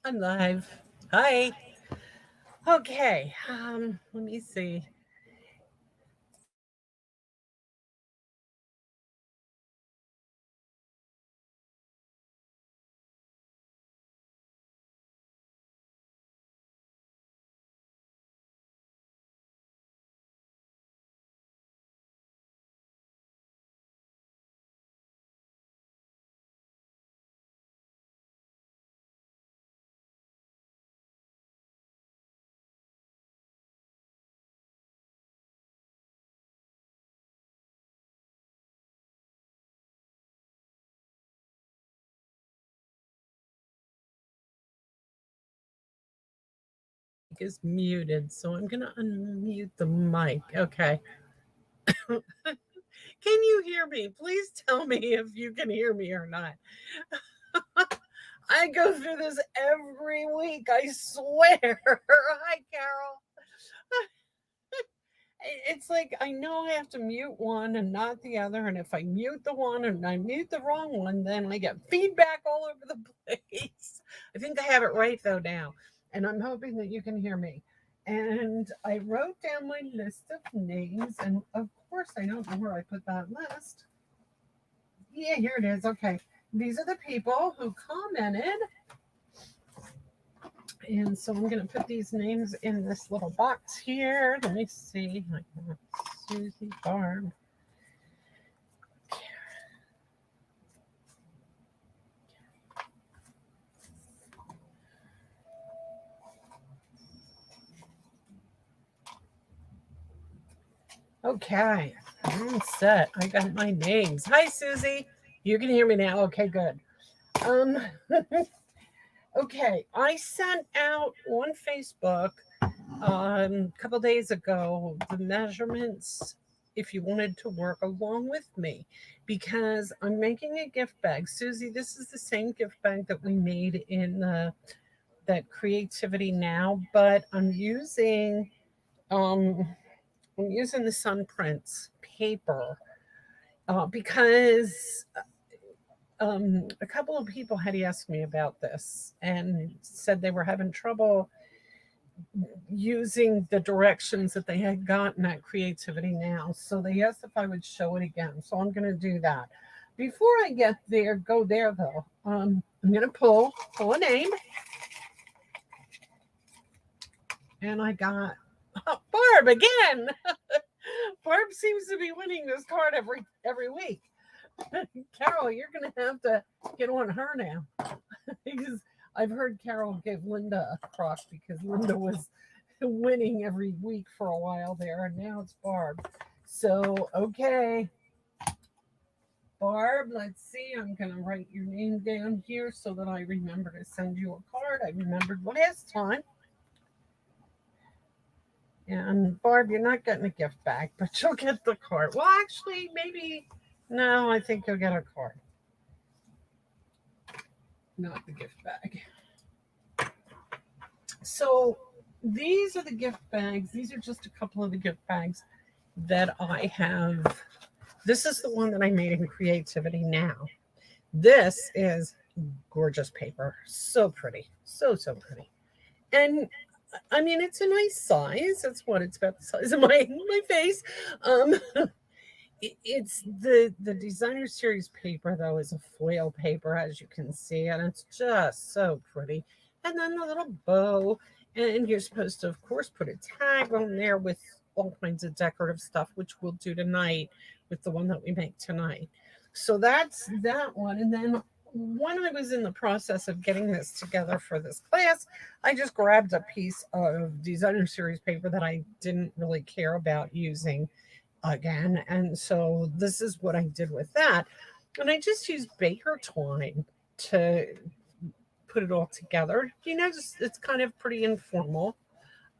I'm live. Hi. Okay. Let me see. Mic is muted, so I'm gonna unmute the mic. Okay. Can you hear me? Please tell me if you can hear me or not. I go through this every week. I swear. Hi, Carol. It's like I know I have to mute one and not the other. And if I mute the one and I mute the wrong one, then I get feedback all over the place. I think I have it right though now. And I'm hoping that you can hear me. And I wrote down my list of names. And of course, I don't know where I put that list. Yeah, here it is. Okay. These are the people who commented. And so I'm going to put these names in this little box here. Let me see. Susie, Barb. Okay, I'm set. I got my names. Hi, Susie. You can hear me now. Okay, good. Um, okay, I sent out on Facebook a couple days ago the measurements if you wanted to work along with me because I'm making a gift bag. Susie, this is the same gift bag that we made in that Creativity Now, but um I'm using the Sun Prints paper because a couple of people had asked me about this and said they were having trouble using the directions that they had gotten at Creativity Now. So they asked if I would show it again. So I'm going to do that. Before I get there, go there though. I'm going to pull a name, and I got Barb again. Barb seems to be winning this card every week. Carol, you're going to have to get on her now because I've heard Carol give Linda a crock because Linda was winning every week for a while there, and now it's Barb. So, okay, Barb, let's see. I'm going to write your name down here so that I remember to send you a card. I remembered last time. And Barb, you're not getting a gift back, but you'll get the card. Well, actually, maybe. No, I think you'll get a card, not the gift bag. So these are the gift bags. These are just a couple of the gift bags that I have. This is the one that I made in Creativity Now. This is gorgeous paper. So pretty. So pretty. And I mean, it's a nice size. It's about the size of my face. Um, it's the designer series paper though is a foil paper as you can see, and it's just so pretty. And then the little bow, and you're supposed to of course put a tag on there with all kinds of decorative stuff, which we'll do tonight with the one that we make tonight. So that's that one. And then when I was in the process of getting this together for this class, I just grabbed a piece of designer series paper that I didn't really care about using again. And so this is what I did with that. And I just used baker twine to put it all together. Just it's kind of pretty informal.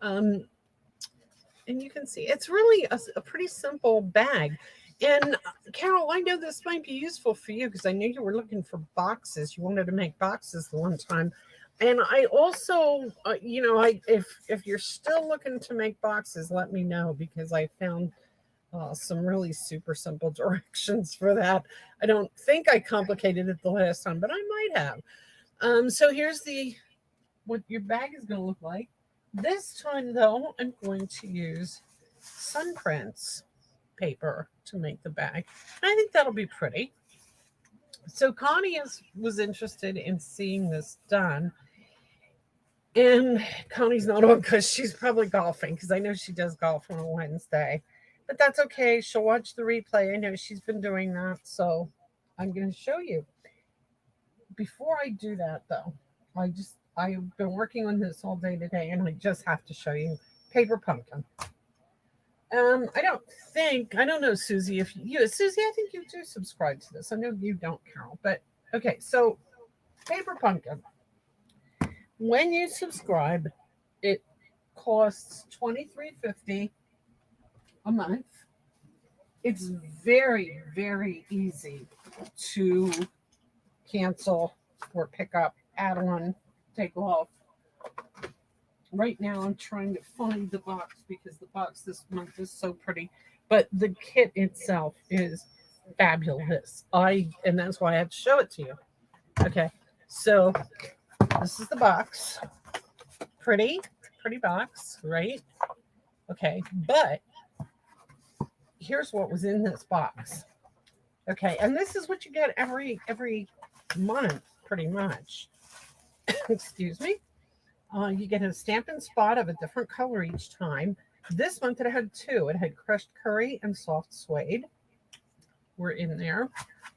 Um, and you can see it's really a pretty simple bag. And Carol, I know this might be useful for you because I knew you were looking for boxes. You wanted to make boxes the one time. And I also, I if you're still looking to make boxes, let me know because I found some really super simple directions for that. I don't think I complicated it the last time, but I might have. So here's the what your bag is going to look like. This time, though, I'm going to use Sunprints paper to make the bag. I think that'll be pretty. So was interested in seeing this done. And Connie's not on because she's probably golfing because I know she does golf on a Wednesday. But that's okay. She'll watch the replay. I know she's been doing that. So I'm going to show you. Before I do that, though, I've been working on this all day today, and I just have to show you paper pumpkin. I don't know, Susie, Susie, I think you do subscribe to this. I know you don't, Carol, but okay, so paper pumpkin. When you subscribe, it costs $23.50 a month. It's very, very easy to cancel or pick up, add on, take off. Right now I'm trying to find the box because the box this month is so pretty, but the kit itself is fabulous. And that's why I have to show it to you. Okay, so this is the box. Pretty box, right? Okay, but here's what was in this box. Okay, and this is what you get every month, pretty much. Excuse me. You get a Stampin' Spot of a different color each time. This month it had two. It had crushed curry and soft suede. We're in there.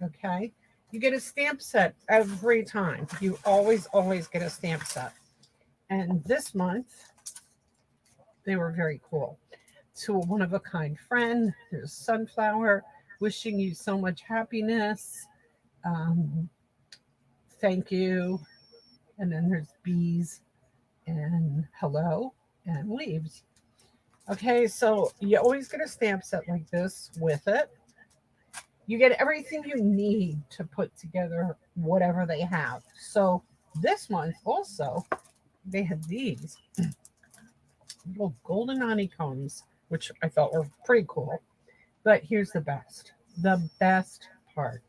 Okay. You get a stamp set every time. You always get a stamp set. And this month, they were very cool. To a one-of-a-kind friend, there's sunflower, wishing you so much happiness. Thank you. And then there's bees and hello and leaves. Okay, so you always get a stamp set like this with it. You get everything you need to put together whatever they have. So this month also, they had these little golden honeycombs, which I thought were pretty cool. But here's the best part.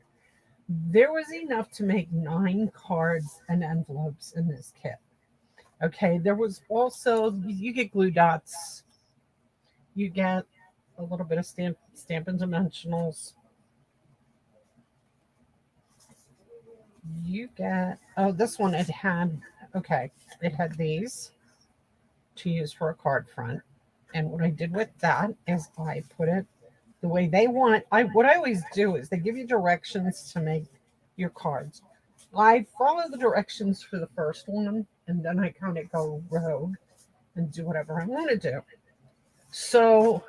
There was enough to make 9 cards and envelopes in this kit. Okay, there was also, you get glue dots, you get a little bit of Stampin' Dimensionals, you get, this one it had these to use for a card front. And what I did with that is I put it the way they want. What I always do is they give you directions to make your cards. I follow the directions for the first one, and then I kind of go rogue and do whatever I want to do. So,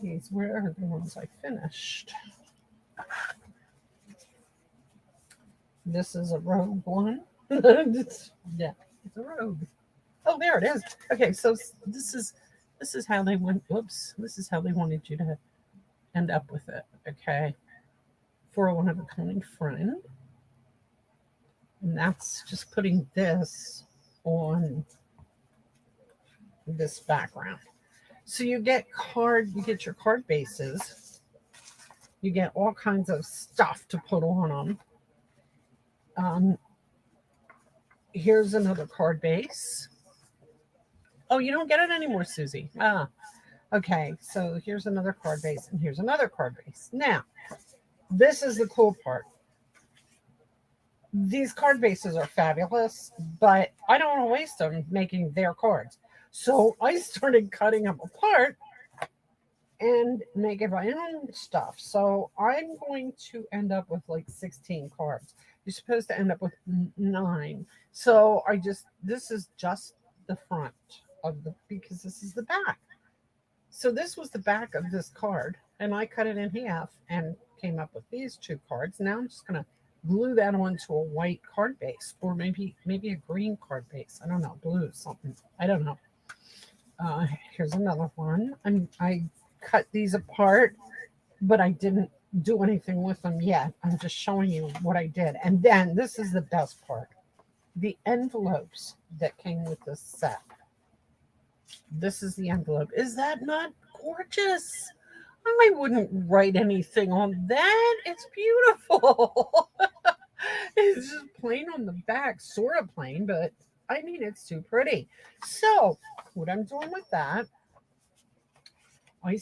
geez, where are the ones I finished? This is a rogue one. It's a rogue. Oh, there it is. Okay, so this is how they went. Whoops, this is how they wanted you to end up with it. Okay. For a one-of-a-kind friend. And that's just putting this on this background. So you get your card bases. You get all kinds of stuff to put on them. Here's another card base. Oh, you don't get it anymore, Susie. Okay. So here's another card base, and here's another card base. Now, this is the cool part. These card bases are fabulous, but I don't want to waste them making their cards. So I started cutting them apart and making my own stuff. So I'm going to end up with like 16 cards. You're supposed to end up with 9. So this is just the front because this is the back. So this was the back of this card, and I cut it in half and came up with these 2 cards. Now I'm just going to glue that onto a white card base, or maybe a green card base. I don't know, blue something. I don't know. Here's another one. I cut these apart, but I didn't do anything with them yet. I'm just showing you what I did. And then this is the best part. The envelopes that came with this set. This is the envelope. Is that not gorgeous? I wouldn't write anything on that. It's beautiful. It's just plain on the back, sort of plain, but I mean, it's too pretty. So, what I'm doing with that, I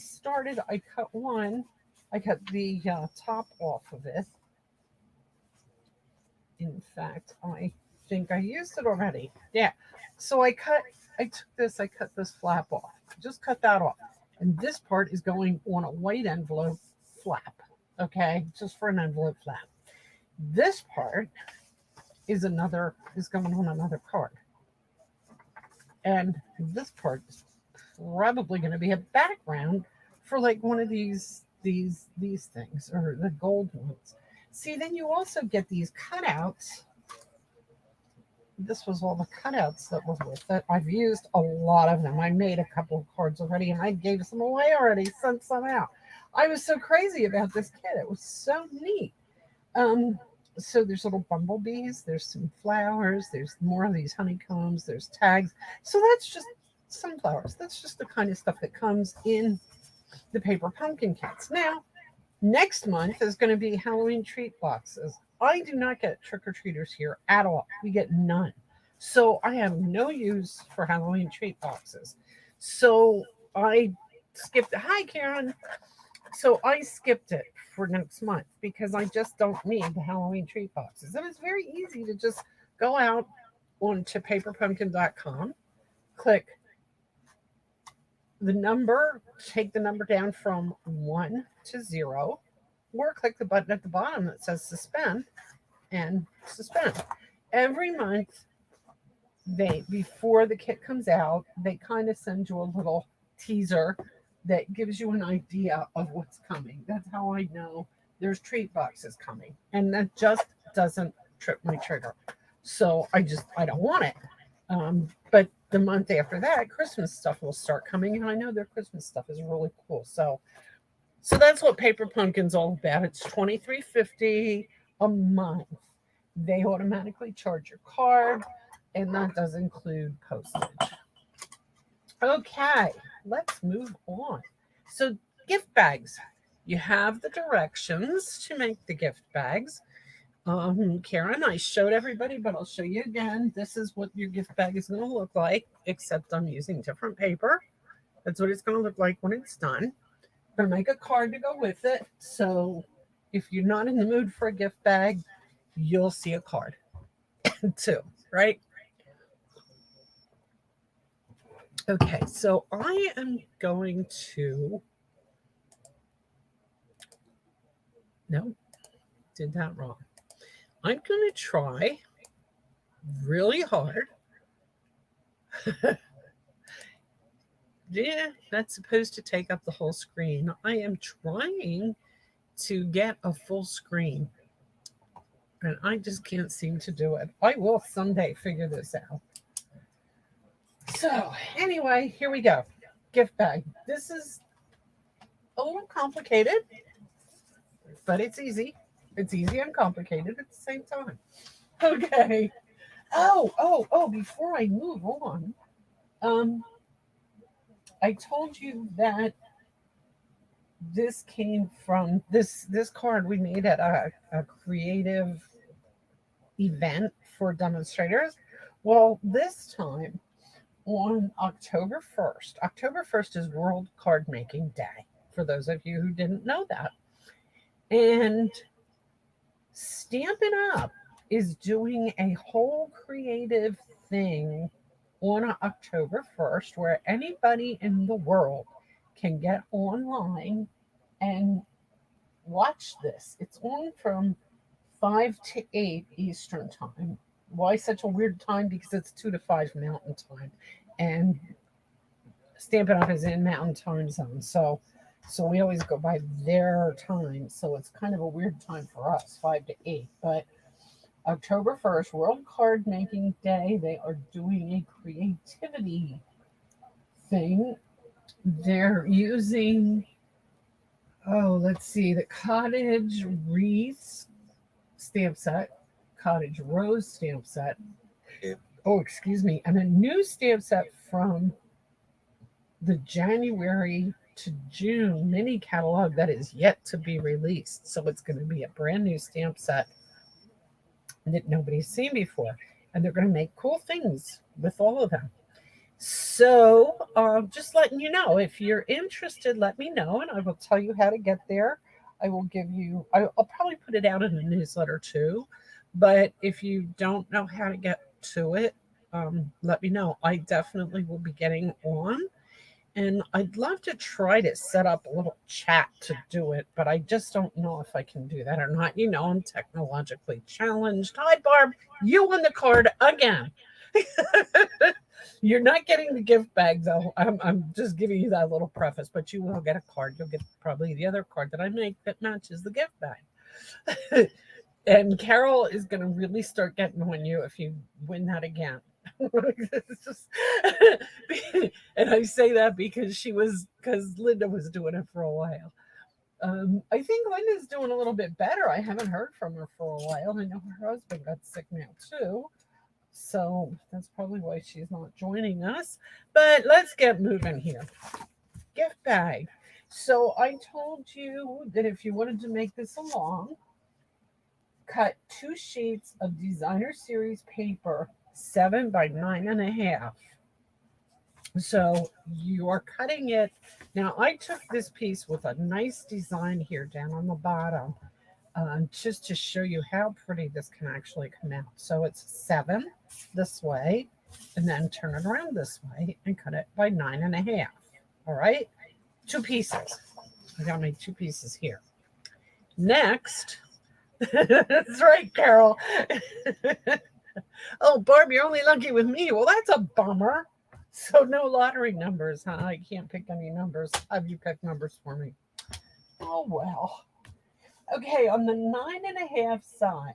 cut one, I cut the top off of it. In fact, I think I used it already. Yeah. So I cut this flap off. Just cut that off. And this part is going on a white envelope flap. Okay. Just for an envelope flap. This part is going on another card. And this part is probably going to be a background for like one of these things or the gold ones. See, then you also get these cutouts. This was all the cutouts that was with it. I've used a lot of them. I made a couple of cards already and I gave some away already, sent some out. I was so crazy about this kit. It was so neat. Um, so there's little bumblebees, there's some flowers, there's more of these honeycombs, there's tags. So that's just sunflowers. That's just the kind of stuff that comes in the paper pumpkin kits. Now, next month is going to be Halloween treat boxes. I do not get trick or treaters here at all. We get none. So I have no use for Halloween treat boxes. So I skipped. Hi, Karen. So I skipped it for next month because I just don't need the Halloween treat boxes. And it's very easy to just go out onto paperpumpkin.com, click the number, take the number down from 1 to 0, or click the button at the bottom that says suspend and suspend. Every month, before the kit comes out, they kind of send you a little teaser that gives you an idea of what's coming. That's how I know there's treat boxes coming. And that just doesn't trip my trigger. So I don't want it. But the month after that, Christmas stuff will start coming, and I know their Christmas stuff is really cool. So that's what Paper Pumpkin's all about. It's $23.50 a month. They automatically charge your card, and that does include postage. Okay, let's move on. So gift bags. You have the directions to make the gift bags. Karen, I showed everybody, but I'll show you again. This is what your gift bag is going to look like, except I'm using different paper. That's what it's going to look like when it's done. I'm going to make a card to go with it. So if you're not in the mood for a gift bag, you'll see a card too, right? Okay, so I am going to. No, did that wrong. I'm going to try really hard. Yeah, that's supposed to take up the whole screen. I am trying to get a full screen, and I just can't seem to do it. I will someday figure this out. So, anyway, here we go. Gift bag. This is a little complicated, but it's easy. It's easy and complicated at the same time. Okay. Oh, before I move on, I told you that this came from this card we made at a creative event for demonstrators. Well, this time on October 1st. October 1st is World Card Making Day, for those of you who didn't know that. And Stampin' Up! Is doing a whole creative thing on October 1st where anybody in the world can get online and watch this. It's on from 5 to 8 Eastern Time. Why such a weird time? Because it's 2 to 5 Mountain Time. And Stampin' Up! Is in Mountain Time Zone. So we always go by their time. So it's kind of a weird time for us, 5 to 8. But October 1st, World Card Making Day, they are doing a creativity thing. They're using, let's see, the Cottage Wreath stamp set, Cottage Rose stamp set. Oh, excuse me. And a new stamp set from the January to June mini catalog that is yet to be released. So it's going to be a brand new stamp set that nobody's seen before. And they're going to make cool things with all of them. So, just letting you know, if you're interested, let me know and I will tell you how to get there. I will give you, I'll probably put it out in the newsletter too. But if you don't know how to get to it, let me know. I definitely will be getting on. And I'd love to try to set up a little chat to do it, but I just don't know if I can do that or not. You know, I'm technologically challenged. Hi, Barb. You won the card again. You're not getting the gift bag, though. I'm just giving you that little preface, but you will get a card. You'll get probably the other card that I make that matches the gift bag. And Carol is going to really start getting on you if you win that again. Just, and I say that because Linda was doing it for a while. I think Linda's doing a little bit better. I haven't heard from her for a while. I know her husband got sick now too. So that's probably why she's not joining us. But let's get moving here. Gift bag. So I told you that if you wanted to make this along, cut 2 sheets of designer series paper 7 by 9.5. So you are cutting it. Now I took this piece with a nice design here down on the bottom, just to show you how pretty this can actually come out. So it's 7 this way, and then turn it around this way and cut it by 9.5. All right, 2 pieces. I got my 2 pieces here. Next, that's right, Carol. Oh, Barb, you're only lucky with me. Well, that's a bummer. So no lottery numbers, huh? I can't pick any numbers. Have you picked numbers for me? Oh, well. Okay, on the 9.5 side,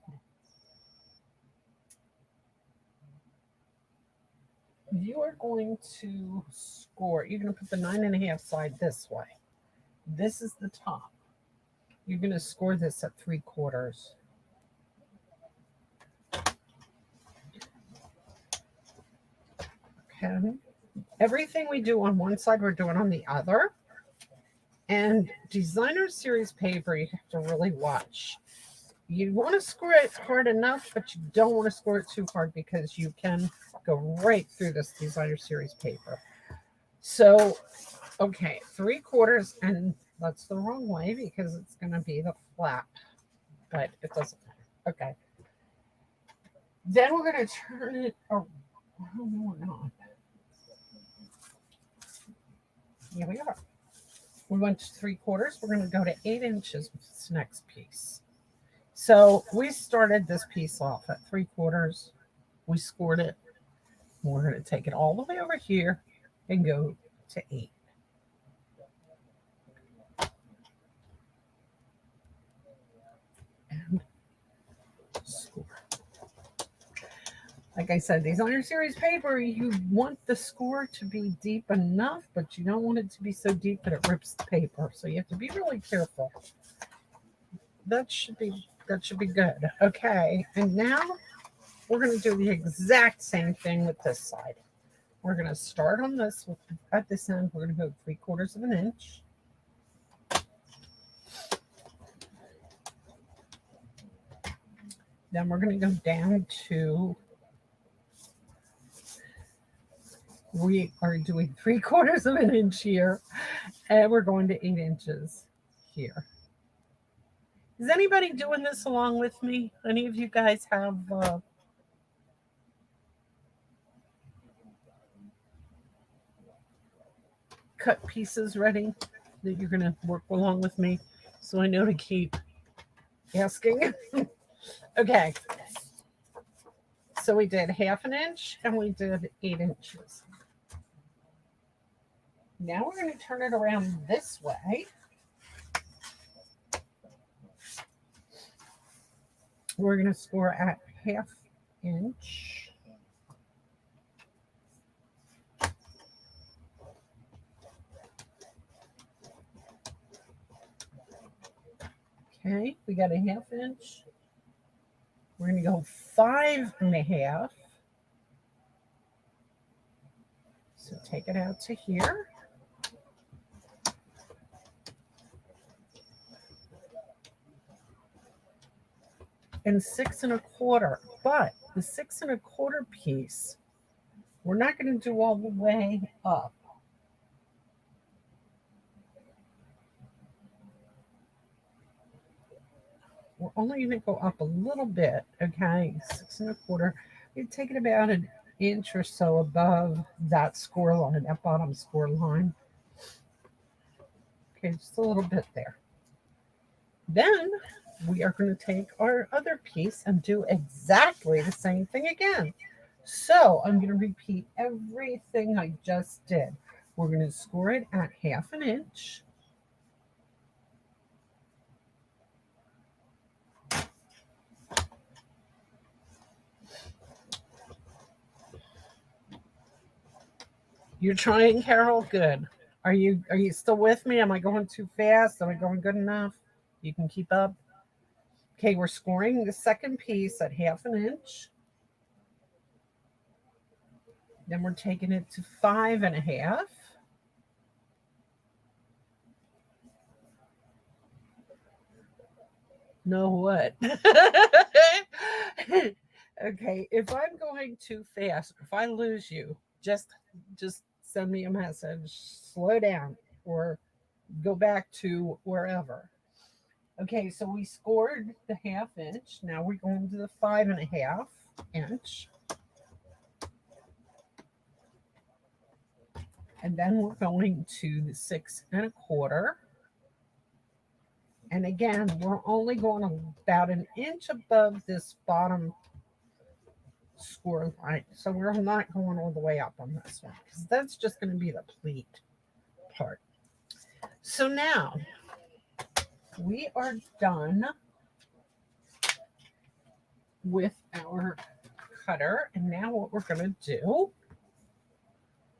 you are going to score. You're going to put the 9.5 side this way. This is the top. You're going to score this at 3/4. Okay. Everything we do on one side, we're doing on the other. And designer series paper, you have to really watch. You want to score it hard enough, but you don't want to score it too hard because you can go right through this designer series paper. So, okay, 3/4, and that's the wrong way because it's going to be the flap, but it doesn't matter. Okay. Then we're going to turn it around. Oh, no, we're not. Here we are. We went to 3/4. We're going to go to 8 inches with this next piece. So we started this piece off at 3/4. We scored it. We're going to take it all the way over here and go to 8. And score. Like I said, designer series paper, you want the score to be deep enough, but you don't want it to be so deep that it rips the paper. So you have to be really careful. That should be good. Okay, and now we're going to do the exact same thing with this side. We're going to start on this at this end. We're going to go 3/4 of an inch. Then we're going to go down to, we are doing 3/4 of an inch here, and we're going to 8 inches here. Is anybody doing this along with me? Any of you guys have cut pieces ready that you're going to work along with me so I know to keep asking? Okay. So we did 1/2 inch and we did 8 inches. Now we're going to turn it around this way. We're going to score at 1/2 inch. Okay, we got 1/2 inch. We're going to go 5.5. So take it out to here. and 6¼ but the 6¼ piece, we're not going to do all the way up. We're only going to go up a little bit, okay? 6¼ you take it about an inch or so above that score line, that bottom score line. Okay, just a little bit there. Then we are going to take our other piece and do exactly the same thing again. So I'm going to repeat everything I just did. We're going to score it at 1/2 inch. You're trying, Carol? Good. Are you still with me? Am I going too fast? Am I going good enough? You can keep up? Okay, we're scoring the second piece at 1/2 inch. Then we're taking it to 5½. No what? Okay, if I'm going too fast, if I lose you, just send me a message. Slow down or go back to wherever. Okay, so we scored the 1/2 inch. Now we're going to the 5½ inch. And then we're going to the 6¼ And again, we're only going about an inch above this bottom score line. So we're not going all the way up on this one because that's just going to be the pleat part. So now we are done with our cutter. And now what we're going to do,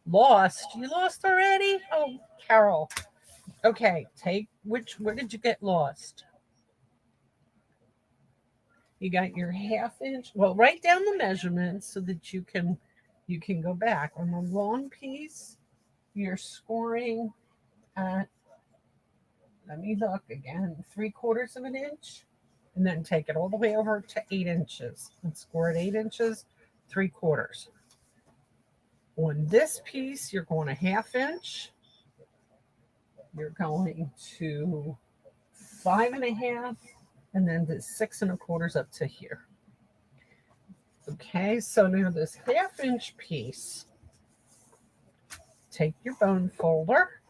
lost. You lost already? Oh, Carol. Okay, where did you get lost? You got your 1/2 inch. Well, write down the measurements so that you can go back. On the long piece, you're scoring at, let me look again, 3/4 inch, and then take it all the way over to 8 inches and score at 8 inches, 3/4. On this piece, you're going a 1/2 inch. You're going to 5½, and then the 6¼ up to here. Okay, so now this 1/2 inch piece, take your bone folder,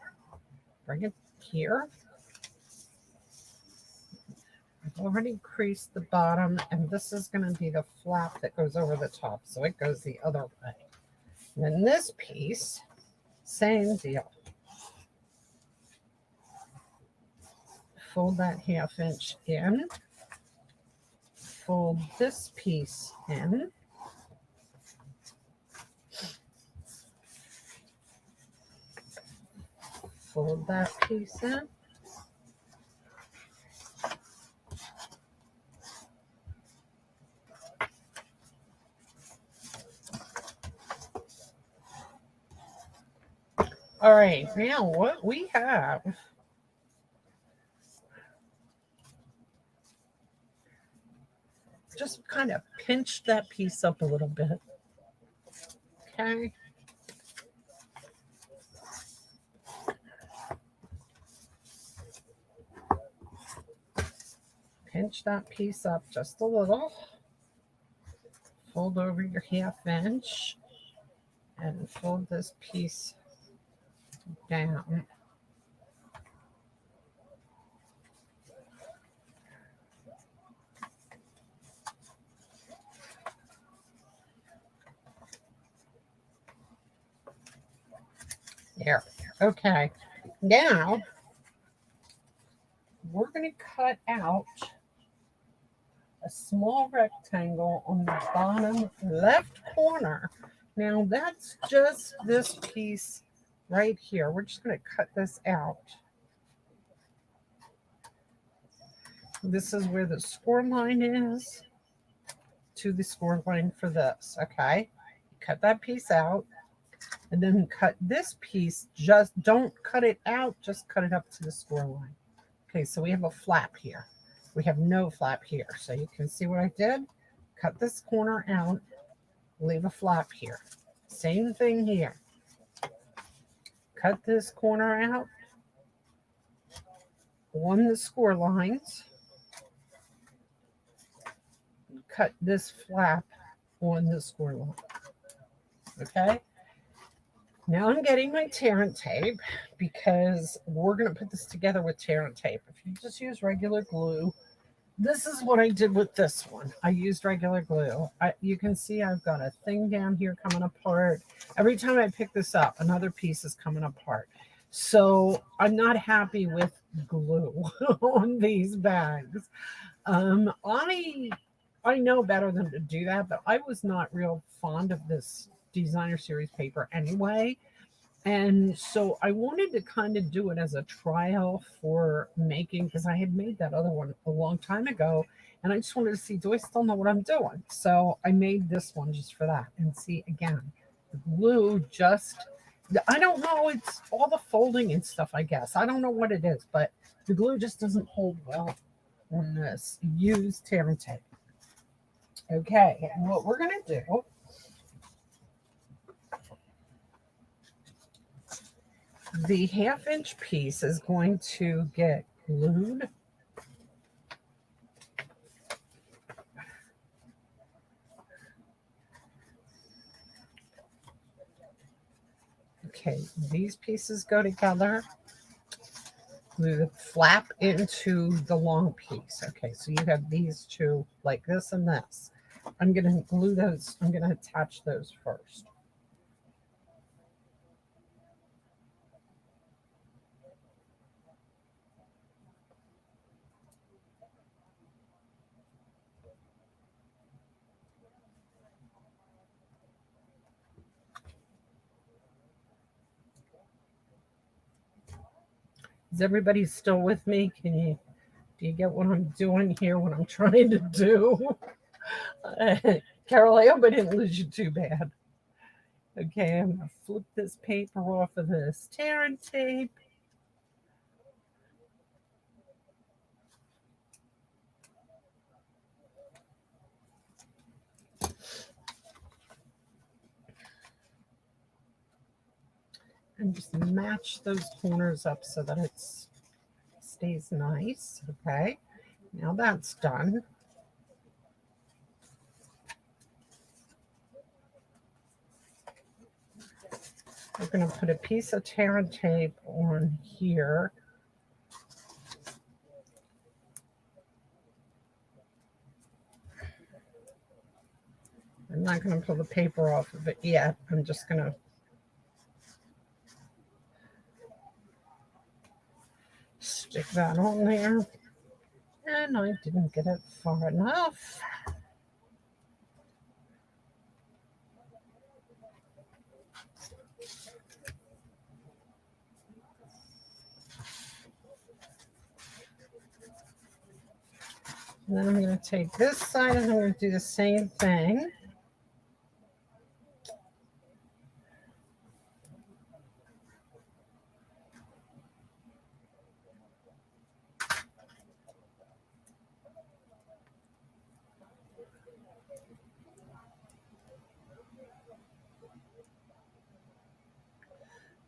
bring it here. I've already creased the bottom, and this is going to be the flap that goes over the top, so it goes the other way. And then this piece, same deal. Fold that 1/2 inch in, fold this piece in, fold that piece in, all right, now what we have, just kind of pinch that piece up a little bit. Okay. Pinch that piece up just a little. Fold over your 1/2 inch and fold this piece down. There. Okay. Now we're going to cut out a small rectangle on the bottom left corner. Now that's just this piece right here. We're just going to cut this out. This is where the score line is to the score line for this. Okay. Cut that piece out. And then cut this piece, just don't cut it out, just cut it up to the score line. Okay, so we have a flap here. We have no flap here. So you can see what I did. Cut this corner out, leave a flap here. Same thing here. Cut this corner out on the score lines. Cut this flap on the score line. Okay. Now I'm getting my tear and tape because we're going to put this together with tear and tape. If you just use regular glue, this is what I did with this one. I used regular glue. You can see I've got a thing down here coming apart. Every time I pick this up, another piece is coming apart. So I'm not happy with glue on these bags. I know better than to do that, but I was not real fond of this designer series paper anyway. And so I wanted to kind of do it as a trial for making, because I had made that other one a long time ago. And I just wanted to see, do I still know what I'm doing? So I made this one just for that. And see, again, the glue just, I don't know, it's all the folding and stuff, I guess. I don't know what it is, but the glue just doesn't hold well on this. Use tear and tape. Okay, and what we're going to do, the 1/2 inch piece is going to get glued. Okay, these pieces go together. Glue the flap into the long piece. Okay, so you have these two like this and this. I'm going to glue those. I'm going to attach those first. Is everybody still with me? Do you get what I'm doing here, what I'm trying to do? Carol, I hope I didn't lose you too bad. Okay, I'm going to flip this paper off of this tear and tape. And just match those corners up so that it stays nice. Okay, now that's done. We're going to put a piece of tear and tape on here. I'm not going to pull the paper off of it yet. I'm just going to stick that on there. And I didn't get it far enough. And then I'm going to take this side and I'm going to do the same thing.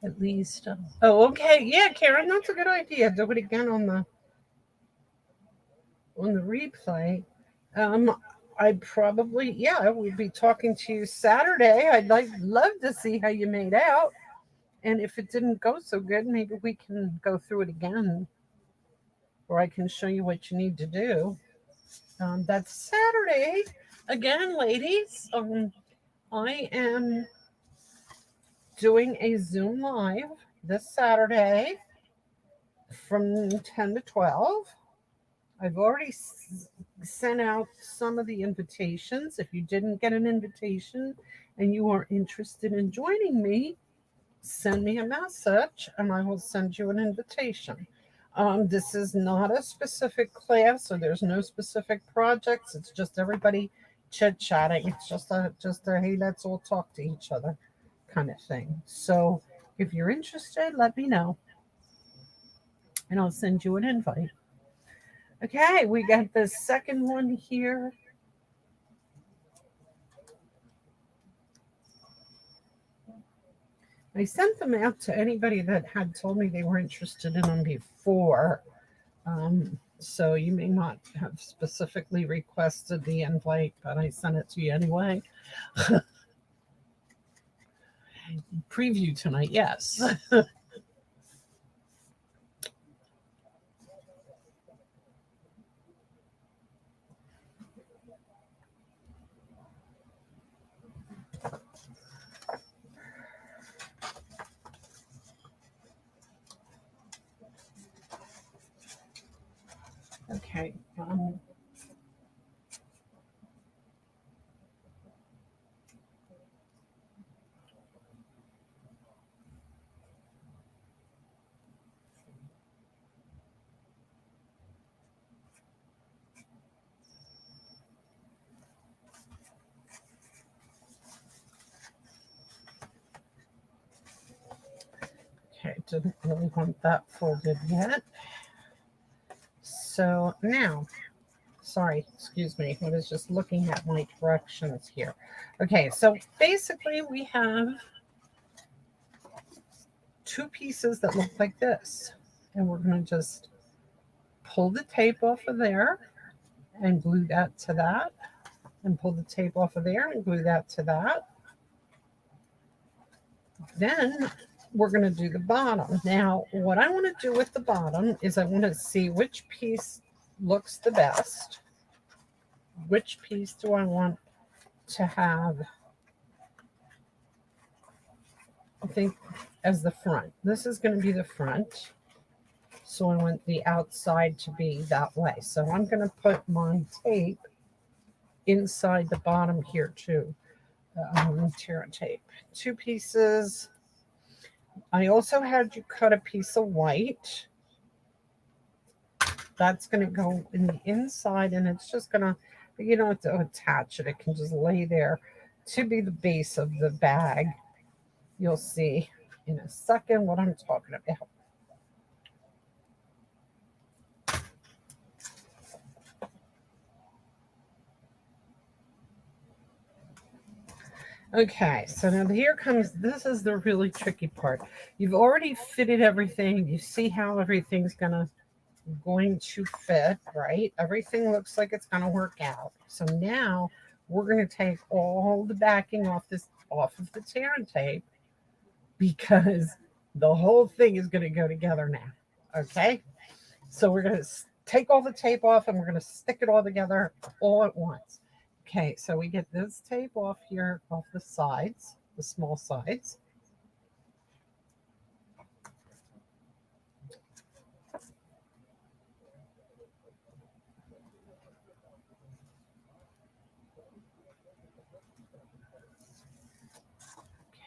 At least. Oh, okay. Yeah, Karen, that's a good idea. Do it again on the replay. I probably, yeah, I would be talking to you Saturday. I'd love to see how you made out. And if it didn't go so good, maybe we can go through it again, or I can show you what you need to do. That's Saturday. Again, ladies, I am doing a Zoom live this Saturday from 10 to 12. I've already sent out some of the invitations. If you didn't get an invitation and you are interested in joining me, send me a message and I will send you an invitation. This is not a specific class, so there's no specific projects. It's just everybody chit-chatting. It's just a hey, let's all talk to each other kind of thing. So if you're interested, let me know and I'll send you an invite. Okay, we got the second one here. I sent them out to anybody that had told me they were interested in them before. So you may not have specifically requested the invite, but I sent it to you anyway. Preview tonight, yes. Okay. Okay, didn't really want that folded yet. So now, sorry, excuse me, I was just looking at my directions here. Okay, so basically we have two pieces that look like this. And we're going to just pull the tape off of there and glue that to that. And pull the tape off of there and glue that to that. Then we're going to do the bottom. Now, what I want to do with the bottom is I want to see which piece looks the best. Which piece do I want to have, I think, as the front? This is going to be the front. So I want the outside to be that way. So I'm going to put my tape inside the bottom here too. Tear tape. Two pieces. I also had you cut a piece of white. That's going to go in the inside, and it's just going to, you don't have to attach it. It can just lay there to be the base of the bag. You'll see in a second what I'm talking about. Okay, so now here comes, this is the really tricky part. You've already fitted everything. You see how everything's going to fit, right? Everything looks like it's going to work out. So now we're going to take all the backing off of the tear and tape, because the whole thing is going to go together now. Okay, so we're going to take all the tape off and we're going to stick it all together all at once. Okay, so we get this tape off here, off the sides, the small sides.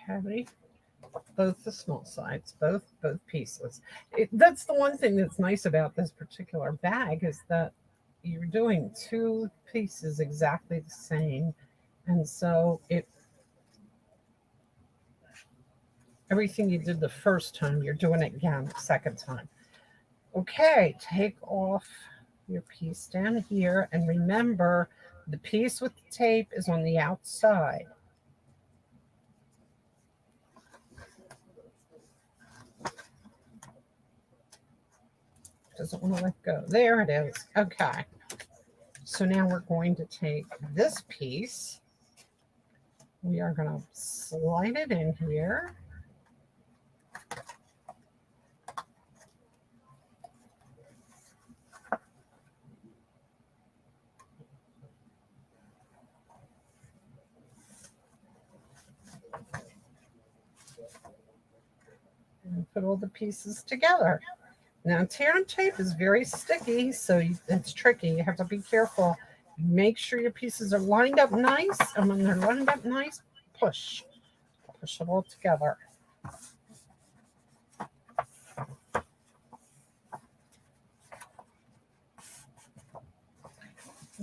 Okay, both the small sides, both pieces. That's the one thing that's nice about this particular bag, is that you're doing two pieces exactly the same, and so everything you did the first time, you're doing it again the second time. Okay, take off your piece down here, and remember the piece with the tape is on the outside. Doesn't want to let go. There it is. Okay. So now we're going to take this piece. We are going to slide it in here. And put all the pieces together. Now, tear and tape is very sticky, so it's tricky. You have to be careful. Make sure your pieces are lined up nice, and when they're lined up nice, push it all together.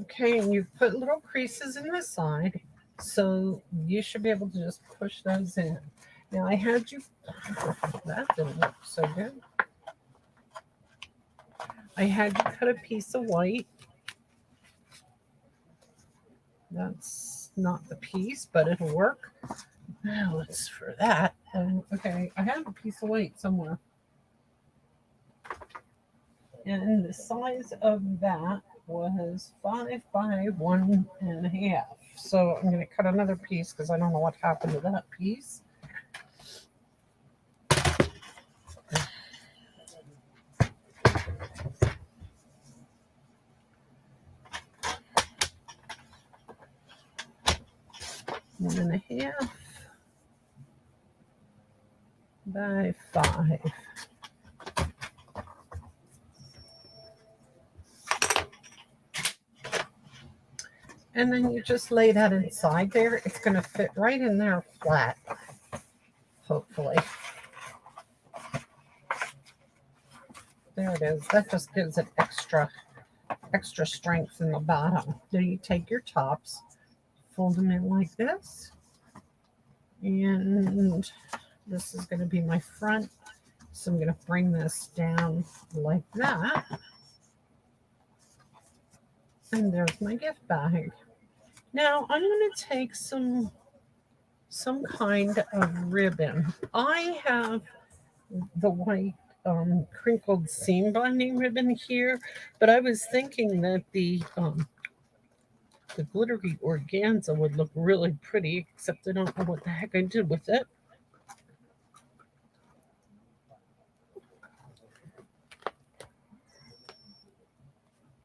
Okay, and you've put little creases in the side, so you should be able to just push those in. Now, I had you, that didn't look so good. I had to cut a piece of white. That's not the piece, but it'll work. Now let's for that. Okay, I have a piece of white somewhere. And the size of that was 5 by 1.5. So I'm going to cut another piece because I don't know what happened to that piece. One and a half by 5. And then you just lay that inside there. It's going to fit right in there flat, hopefully. There it is. That just gives it extra strength in the bottom. Then you take your tops, fold them in like this. And this is going to be my front. So I'm going to bring this down like that. And there's my gift bag. Now I'm going to take some kind of ribbon. I have the white crinkled seam binding ribbon here, but I was thinking that the glittery organza would look really pretty, except I don't know what the heck I did with it.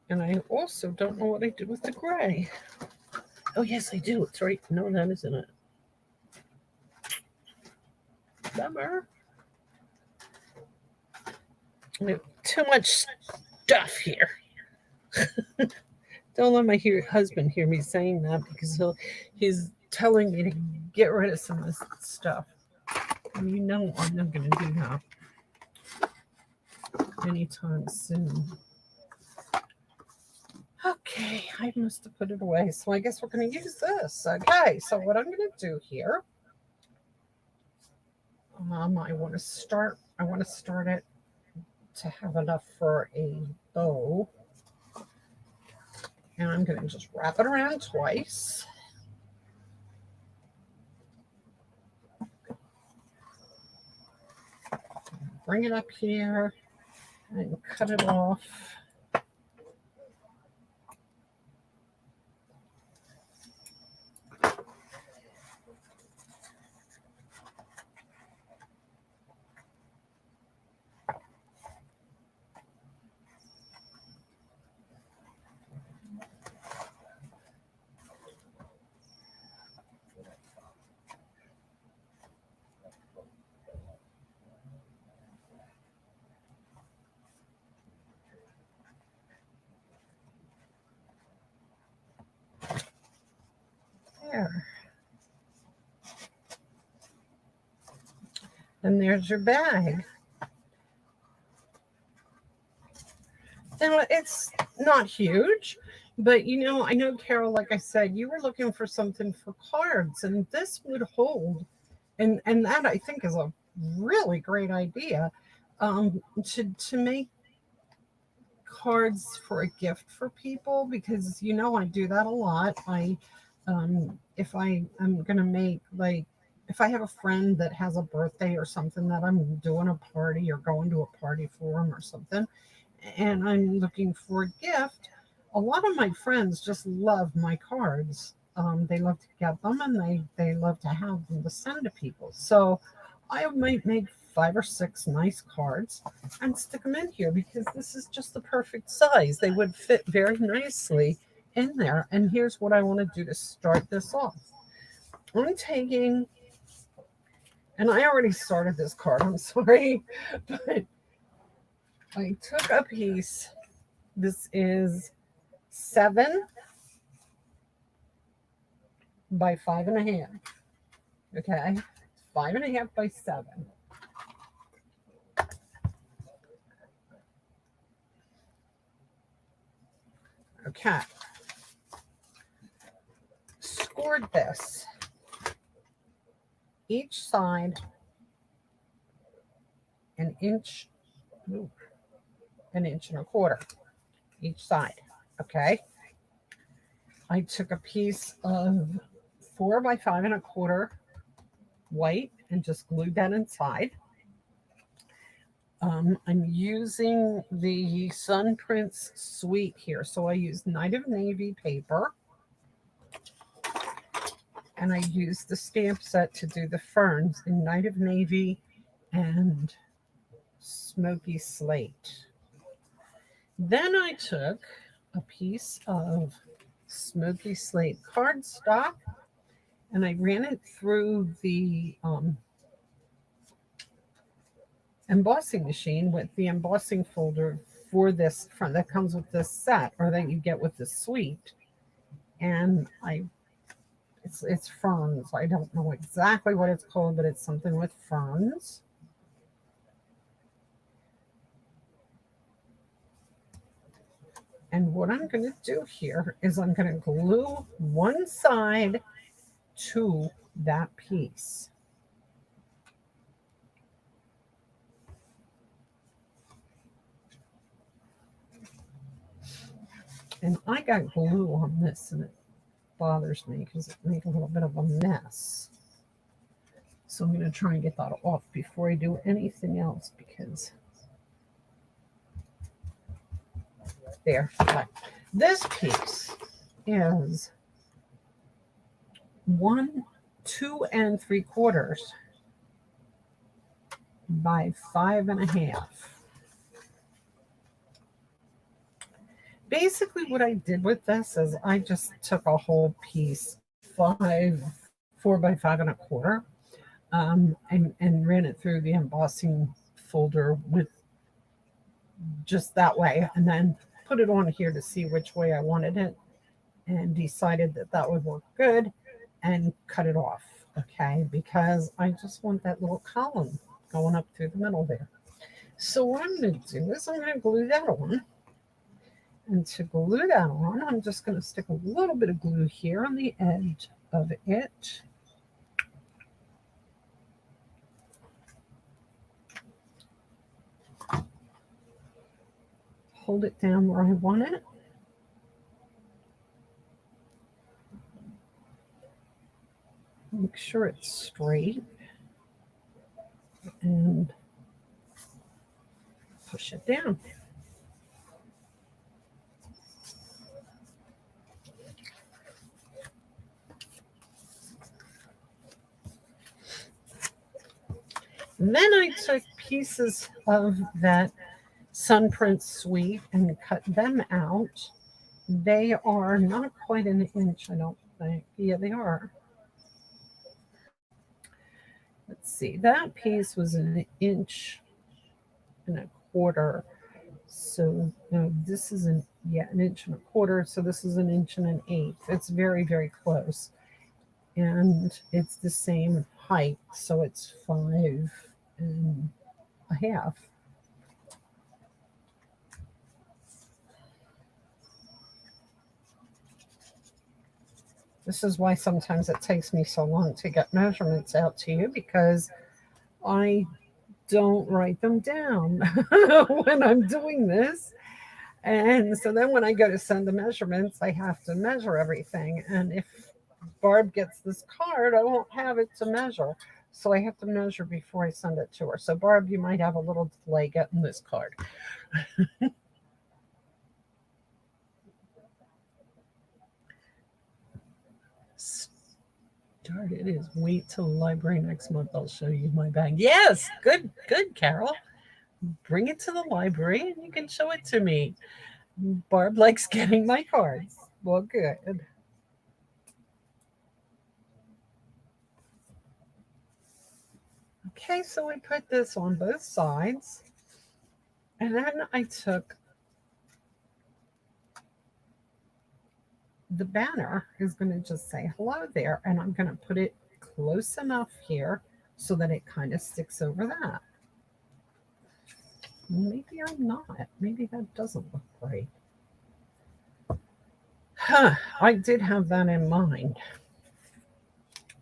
And I also don't know what I did with the gray. Oh, yes, I do. It's right. No, that isn't it. Bummer. I have too much stuff here. Don't let my husband hear me saying that because he's telling me to get rid of some of this stuff. And you know I'm not going to do that anytime soon. Okay, I must have put it away. So I guess we're going to use this. Okay, so what I'm going to do here, I want to start it to have enough for a bow. And I'm going to just wrap it around twice. Bring it up here and cut it off. There. And there's your bag. Now, it's not huge, but you know, I know, Carol, like I said, you were looking for something for cards, and this would hold. And that I think is a really great idea, to make cards for a gift for people, because you know I do that a lot. If I am gonna make, like, if I have a friend that has a birthday or something that I'm doing a party or going to a party for them or something, and I'm looking for a gift, a lot of my friends just love my cards. They love to get them, and they love to have them to send to people. So I might make 5 or 6 nice cards and stick them in here because this is just the perfect size. They would fit very nicely in there. And here's what I want to do to start this off. I'm taking, and I already started this card, I'm sorry, but I took a piece. This is 7 by 5.5. Okay, 5.5 by 7. Okay, scored this. Each side an inch. Ooh, 1.25 inches each side. Okay. I took a piece of 4 by 5.25 white and just glued that inside. I'm using the Sun Prince Suite here. So I use Night of Navy paper. And I used the stamp set to do the ferns in Night of Navy and Smoky Slate. Then I took a piece of Smoky Slate cardstock and I ran it through the embossing machine with the embossing folder for this front that comes with this set, or that you get with the suite. And it's ferns. I don't know exactly what it's called, but it's something with ferns. And what I'm going to do here is I'm going to glue one side to that piece. And I got glue on this, and it bothers me because it made a little bit of a mess. So I'm going to try and get that off before I do anything else, because there. Okay. This piece is 1, 2 3/4 by 5.5. Basically, what I did with this is I just took a whole piece, 4 by 5.25, and ran it through the embossing folder with just that way, and then put it on here to see which way I wanted it, and decided that that would work good, and cut it off. Okay, because I just want that little column going up through the middle there. So what I'm going to do is I'm going to glue that on. And to glue that on, I'm just going to stick a little bit of glue here on the edge of it. Hold it down where I want it. Make sure it's straight. And push it down. Then I took pieces of that Sun Prince Suite and cut them out. They are not quite an inch, I don't think. Yeah, they are. Let's see, that piece was 1.25 inches. So no, this is 1.25 inches. So this is 1.125 inches. It's very, very close. And it's the same height. So it's 5.5. This is why sometimes it takes me so long to get measurements out to you, because I don't write them down when I'm doing this. And so then when I go to send the measurements, I have to measure everything. And if Barb gets this card, I won't have it to measure. So I have to measure before I send it to her. So Barb, you might have a little delay getting this card. Start it is wait till the library next month. I'll show you my bag. Yes, good, Carol. Bring it to the library and you can show it to me. Barb likes getting my cards. Well, good. Okay, so I put this on both sides. And then I took the banner is going to just say hello there. And I'm going to put it close enough here so that it kind of sticks over that. Maybe I'm not. Maybe that doesn't look right. Huh, I did have that in mind.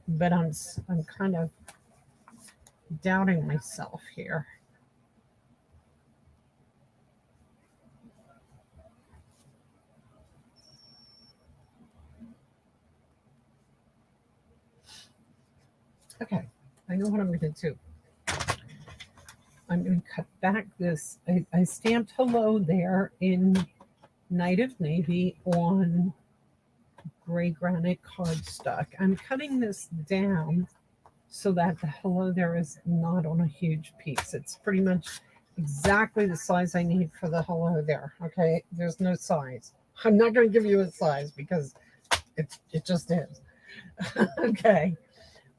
But I'm kind of doubting myself here. Okay, I know what I'm going to do. I'm going to cut back this. I stamped hello there in Night of Navy on gray granite cardstock. I'm cutting this down so that the hello there is not on a huge piece. It's pretty much exactly the size I need for the hello there. Okay, there's no size. I'm not going to give you a size because it just is. Okay,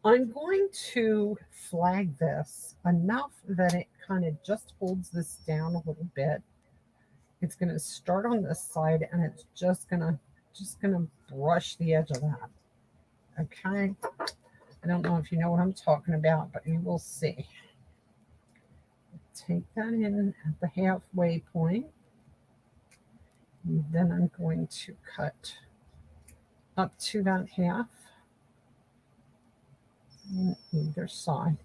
I'm going to flag this enough that it kind of just holds this down a little bit. It's going to start on this side and it's just gonna brush the edge of that. Okay. I don't know if you know what I'm talking about, but you will see. Take that in at the halfway point. And then I'm going to cut up to that half on either side.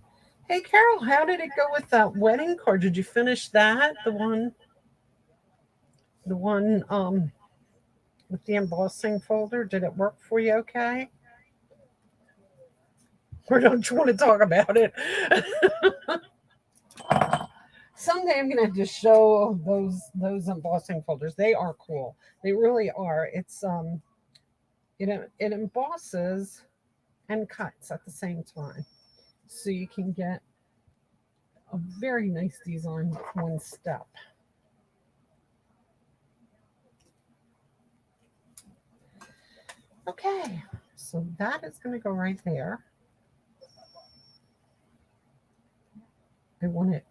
Hey Carol, how did it go with that wedding card? Did you finish that? The one with the embossing folder? Did it work for you okay? Or don't you want to talk about it? Someday I'm gonna have to show those embossing folders. They are cool. They really are. It embosses and cuts at the same time, so you can get a very nice design with one step. Okay, so that is going to go right there. I want it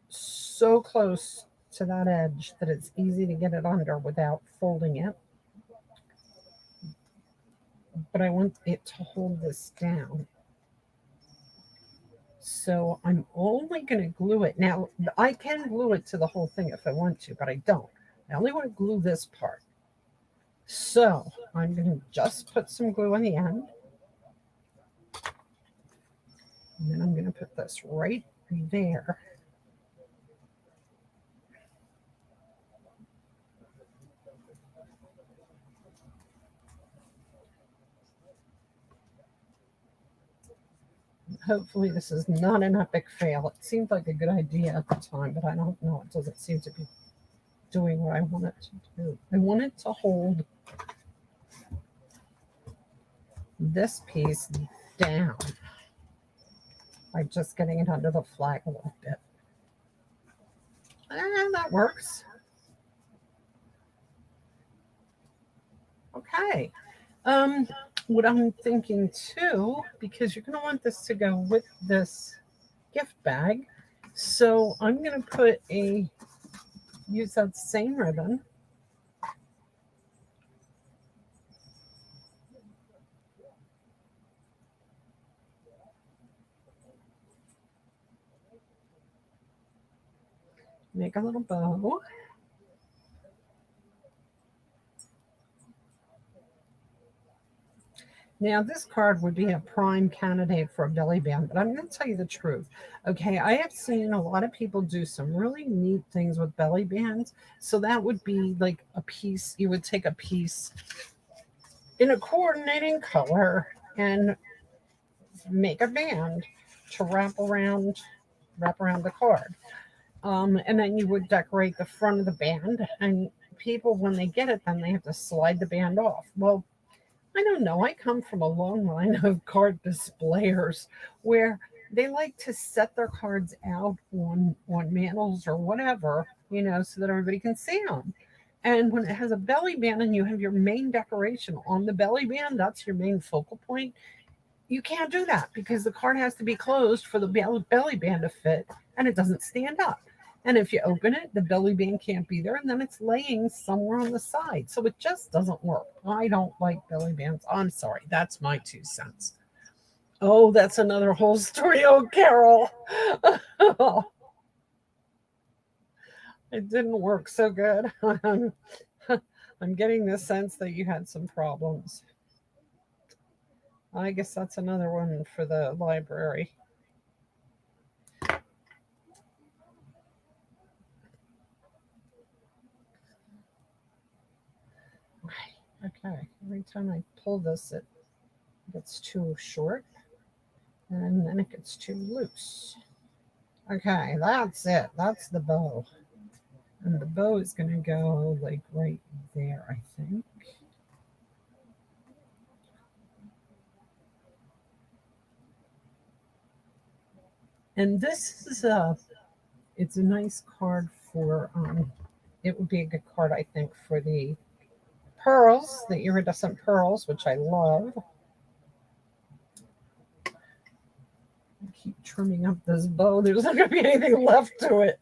so close to that edge that it's easy to get it under without folding it. But I want it to hold this down. So I'm only going to glue it. Now, I can glue it to the whole thing if I want to, but I don't. I only want to glue this part. So I'm going to just put some glue on the end. And then I'm going to put this right there. Hopefully this is not an epic fail. It seemed like a good idea at the time, but I don't know. It doesn't seem to be doing what I want it to do. I want it to hold this piece down by just getting it under the flag a little bit. And that works. Okay. What I'm thinking too, because you're going to want this to go with this gift bag. So I'm going to use that same ribbon. Make a little bow. Now, this card would be a prime candidate for a belly band, but I'm going to tell you the truth. Okay, I have seen a lot of people do some really neat things with belly bands. So that would be like a piece, you would take a piece in a coordinating color and make a band to wrap around the card. And then you would decorate the front of the band, and people, when they get it, then they have to slide the band off. Well, I don't know. I come from a long line of card displayers where they like to set their cards out on mantles or whatever, so that everybody can see them. And when it has a belly band and you have your main decoration on the belly band, that's your main focal point. You can't do that because the card has to be closed for the belly band to fit, and it doesn't stand up. And if you open it, the belly band can't be there, and then it's laying somewhere on the side. So it just doesn't work. I don't like belly bands. I'm sorry. That's my 2 cents. Oh, that's another whole story. Oh, Carol. It didn't work so good. I'm getting the sense that you had some problems. I guess that's another one for the library. Okay, every time I pull this, it gets too short. and then it gets too loose. Okay, that's it. That's the bow. And the bow is going to go like right there, I think. And this is it's a nice card for, it would be a good card, I think, for the pearls, the iridescent pearls, which I love. I keep trimming up this bow. There's not going to be anything left to it.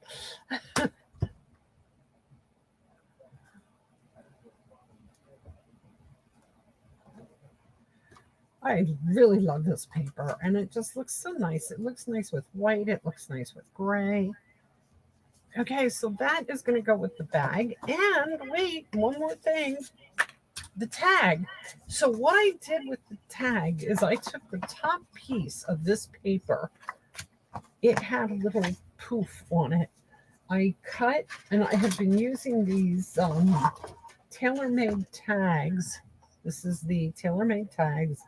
I really love this paper, and it just looks so nice. It looks nice with white. It looks nice with gray. Okay, so that is going to go with the bag. And wait, one more thing. The tag. So what I did with the tag is I took the top piece of this paper. It had a little poof on it. I cut, and I have been using these TaylorMade tags. This is the TaylorMade tags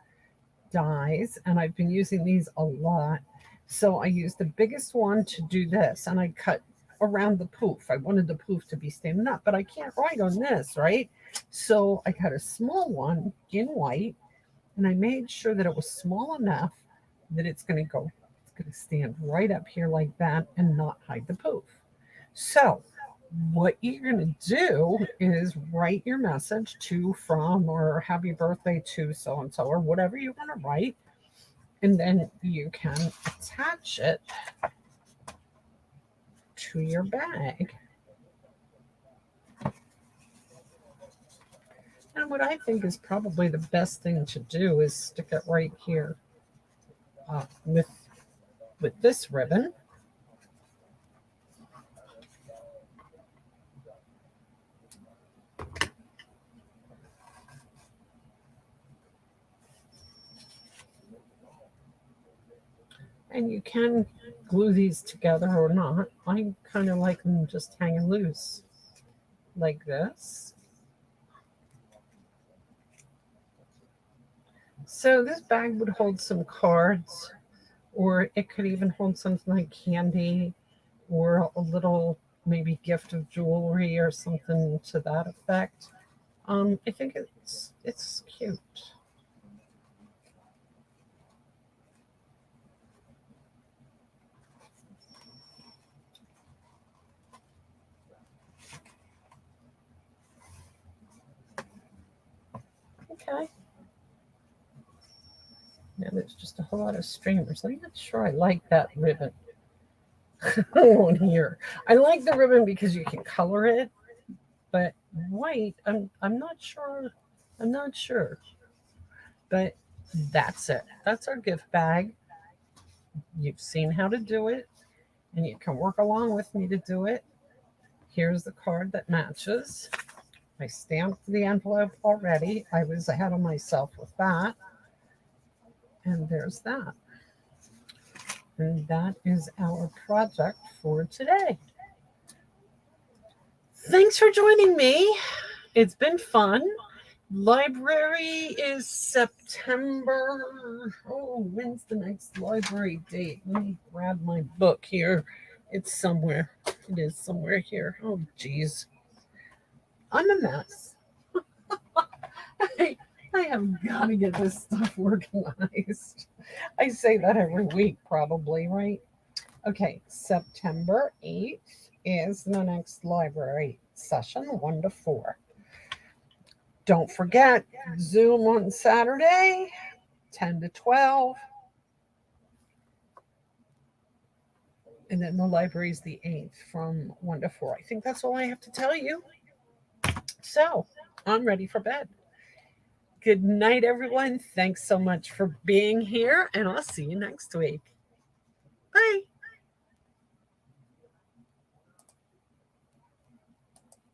dies, and I've been using these a lot. So I used the biggest one to do this, and I cut around the poof. I wanted the poof to be standing up, but I can't write on this, right? So I cut a small one in white, and I made sure that it was small enough that it's going to stand right up here like that and not hide the poof. So what you're going to do is write your message to, from, or happy birthday to so and so, or whatever you want to write, and then you can attach it to your bag. And what I think is probably the best thing to do is stick it right here with this ribbon. And you can glue these together or not. I kind of like them just hanging loose like this. So this bag would hold some cards, or it could even hold something like candy or a little maybe gift of jewelry or something to that effect. I think it's cute. Okay. Now there's just a whole lot of streamers. I'm not sure I like that ribbon on here. I like the ribbon because you can color it, but white, I'm not sure. I'm not sure. But that's it. That's our gift bag. You've seen how to do it, and you can work along with me to do it. Here's the card that matches. I stamped the envelope already. I was ahead of myself with that. And there's that. And that is our project for today. Thanks for joining me. It's been fun. Library is September. Oh, when's the next library date? Let me grab my book here. It's somewhere. It is somewhere here. Oh, geez. I'm a mess. I have got to get this stuff organized. I say that every week, probably, right? Okay, September 8th is the next library session, 1 to 4. Don't forget, Zoom on Saturday, 10 to 12. And then the library is the 8th from 1 to 4. I think that's all I have to tell you. So I'm ready for bed. Good night, everyone. Thanks so much for being here, and I'll see you next week. Bye.